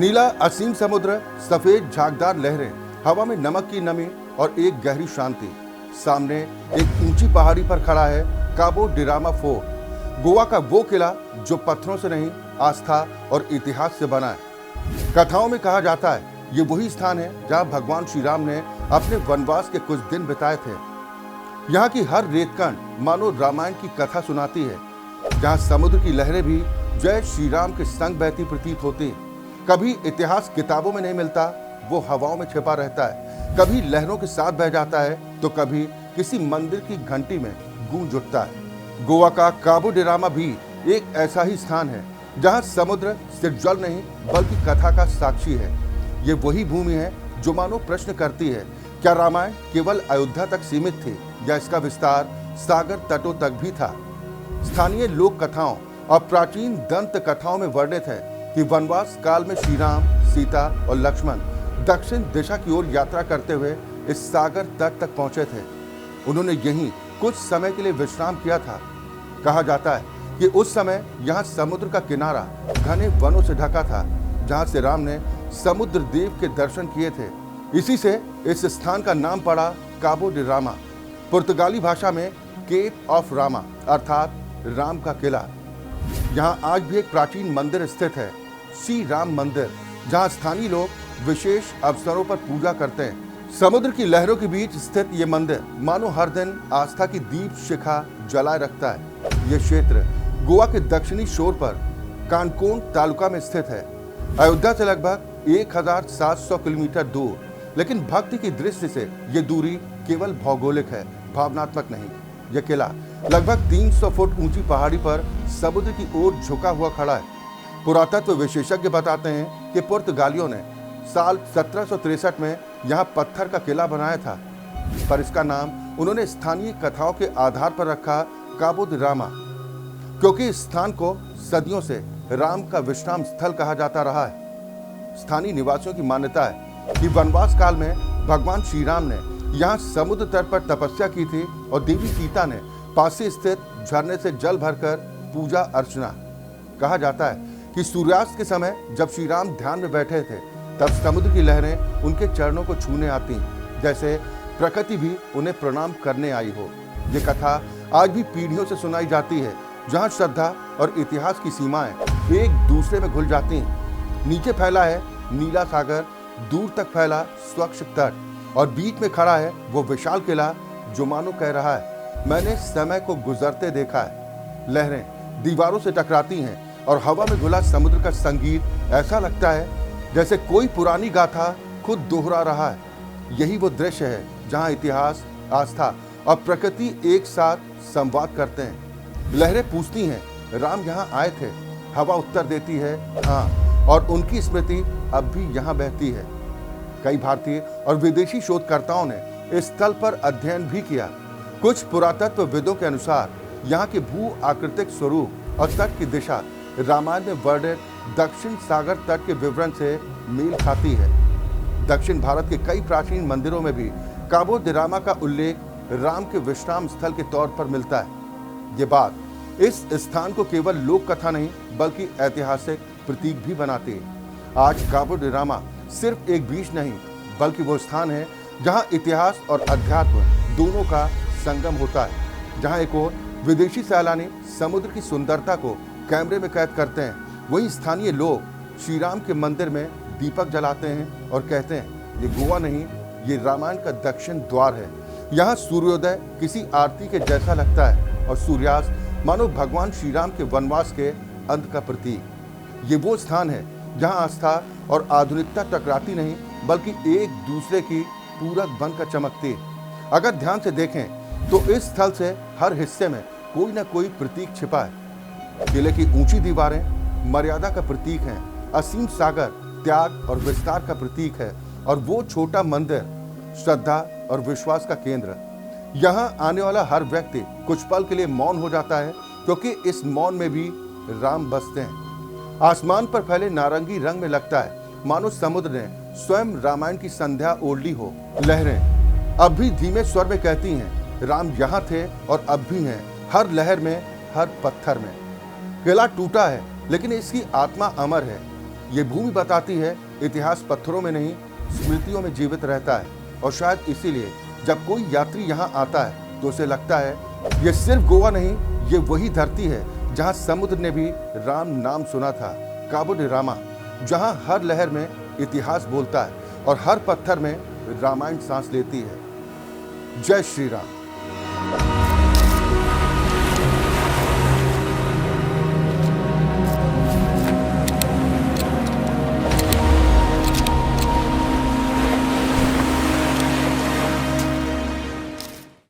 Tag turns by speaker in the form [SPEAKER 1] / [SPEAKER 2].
[SPEAKER 1] नीला असीम समुद्र, सफेद झागदार लहरें, हवा में नमक की नमी और एक गहरी शांति। सामने एक ऊंची पहाड़ी पर खड़ा है काबो डिरामा फोर्ट, गोवा का वो किला जो पत्थरों से नहीं, आस्था और इतिहास से बना है। कथाओं में कहा जाता है ये वही स्थान है जहां भगवान श्री राम ने अपने वनवास के कुछ दिन बिताए थे। यहाँ की हर रेतकण मानो रामायण की कथा सुनाती है, जहाँ समुद्र की लहरें भी जय श्री राम के संग बहती प्रतीत होती हैं। कभी इतिहास किताबों में नहीं मिलता, वो हवाओं में छिपा रहता है। कभी लहरों के साथ बह जाता है तो कभी किसी मंदिर की घंटी में गूंज उठता है। गोवा का काबो डिरामा भी एक ऐसा ही स्थान है जहाँ समुद्र सिर्फ जल नहीं बल्कि कथा का साक्षी है। ये वही भूमि है जो मानो प्रश्न करती है, क्या रामायण केवल अयोध्या तक सीमित थी या इसका विस्तार सागर तटों तक भी था। स्थानीय लोक कथाओं और प्राचीन दंत कथाओं में वर्णित है कि वनवास काल में श्री राम, सीता और लक्ष्मण दक्षिण दिशा की ओर यात्रा करते हुए इस सागर तट तक पहुंचे थे। उन्होंने यहीं कुछ समय के लिए विश्राम किया था। कहा जाता है कि उस समय यहाँ समुद्र का किनारा घने वनों से ढका था, जहाँ से राम ने समुद्र देव के दर्शन किए थे। इसी से इस स्थान का नाम पड़ा काबो डिरामा, पुर्तगाली भाषा में केप ऑफ रामा अर्थात राम का किला। यहाँ आज भी एक प्राचीन मंदिर स्थित है, श्री राम मंदिर, जहाँ स्थानीय लोग विशेष अवसरों पर पूजा करते हैं। समुद्र की लहरों के बीच स्थित ये मंदिर मानो हर दिन आस्था की दीप शिखा जलाए रखता है। ये क्षेत्र गोवा के दक्षिणी शोर पर कानकोन तालुका में स्थित है, अयोध्या से लगभग 1700 किलोमीटर दूर। लेकिन भक्ति की दृष्टि से ये दूरी केवल भौगोलिक है, भावनात्मक नहीं। यह किला लगभग 300 फुट ऊंची पहाड़ी पर समुद्र की ओर झुका हुआ खड़ा है। पुरातत्व विशेषज्ञ बताते हैं कि पुर्तगालियों ने साल 1763 में यहाँ पत्थर का किला बनाया था, पर इसका नाम उन्होंने स्थानीय कथाओं के आधार पर रखा काबो डिरामा, क्योंकि इस स्थान को सदियों से राम का विश्राम स्थल कहा जाता रहा है। स्थानीय निवासियों की मान्यता है कि वनवास काल में भगवान श्री राम ने यहाँ समुद्र तट पर तपस्या की थी और देवी सीता ने पास ही स्थित झरने से जल भरकर पूजा अर्चना। कहा जाता है कि सूर्यास्त के समय जब श्री राम ध्यान में बैठे थे तब समुद्र की लहरें उनके चरणों को छूने आती, जैसे प्रकृति भी उन्हें प्रणाम करने आई हो। ये कथा आज भी पीढ़ियों से सुनाई जाती है, जहाँ श्रद्धा और इतिहास की सीमाएं एक दूसरे में घुल जाती हैं। नीचे फैला है नीला सागर, दूर तक फैला स्वच्छ तट और बीच में खड़ा है वो विशाल किला जो मानो कह रहा है, मैंने समय को गुजरते देखा है। लहरें दीवारों से टकराती हैं और हवा में घुला समुद्र का संगीत ऐसा लगता है जैसे कोई पुरानी गाथा खुद दोहरा रहा है। यही वो दृश्य है जहाँ इतिहास, आस्था और प्रकृति एक साथ संवाद करते हैं। लहरें पूछती हैं, राम यहाँ आए थे? हवा उत्तर देती है, हाँ, और उनकी स्मृति अब भी यहाँ बहती है। कई भारतीय और विदेशी शोधकर्ताओं ने इस स्थल पर अध्ययन भी किया। कुछ पुरातत्वविदों के अनुसार यहाँ के भू आकृतिक स्वरूप और तट की दिशा रामायण में वर्णित दक्षिण सागर तट के विवरण से मेल खाती है। दक्षिण भारत के कई प्राचीन मंदिरों में भी काबो डिरामा का उल्लेख राम के विश्राम स्थल के तौर पर मिलता है। ये बात इस स्थान को केवल लोक कथा नहीं बल्कि ऐतिहासिक प्रतीक भी बनाती है। आज काबो डिरामा सिर्फ एक बीच नहीं बल्कि वो स्थान है जहाँ इतिहास और अध्यात्म दोनों का संगम होता है। जहाँ एक और विदेशी सैलानी समुद्र की सुंदरता को कैमरे में कैद करते हैं, वहीं स्थानीय लोग श्री राम के मंदिर में दीपक जलाते हैं और कहते हैं, ये गोवा नहीं, ये रामायण का दक्षिण द्वार है। यहाँ सूर्योदय किसी आरती के जैसा लगता है और सूर्यास्त मानो भगवान श्री राम के वनवास के अंत का प्रतीक। ये वो स्थान है जहाँ आस्था और आधुनिकता टकराती नहीं बल्कि एक दूसरे की पूरक बनकर चमकती। अगर ध्यान से देखें तो इस स्थल से हर हिस्से में कोई ना कोई प्रतीक छिपा है। किले की ऊंची दीवारें मर्यादा का प्रतीक हैं, असीम सागर त्याग और विस्तार का प्रतीक है और वो छोटा मंदिर श्रद्धा और विश्वास का केंद्र। यहाँ आने वाला हर व्यक्ति कुछ पल के लिए मौन हो जाता है, क्योंकि इस मौन में भी राम बसते हैं। आसमान पर फैले नारंगी रंग में लगता है मानो समुद्र ने स्वयं रामायण की संध्या ओढ़ ली हो। लहरें अब भी धीमे स्वर में कहती हैं, राम यहाँ थे और अब भी हैं, हर लहर में, हर पत्थर में। किला टूटा है लेकिन इसकी आत्मा अमर है। ये भूमि बताती है इतिहास पत्थरों में नहीं, स्मृतियों में जीवित रहता है। और शायद इसीलिए जब कोई यात्री यहाँ आता है तो उसे लगता है ये सिर्फ गोवा नहीं, ये वही धरती है जहाँ समुद्र ने भी राम नाम सुना था। काबो डी रामा, जहाँ हर लहर में इतिहास बोलता है और हर पत्थर में रामायण सांस लेती है। जय श्री राम।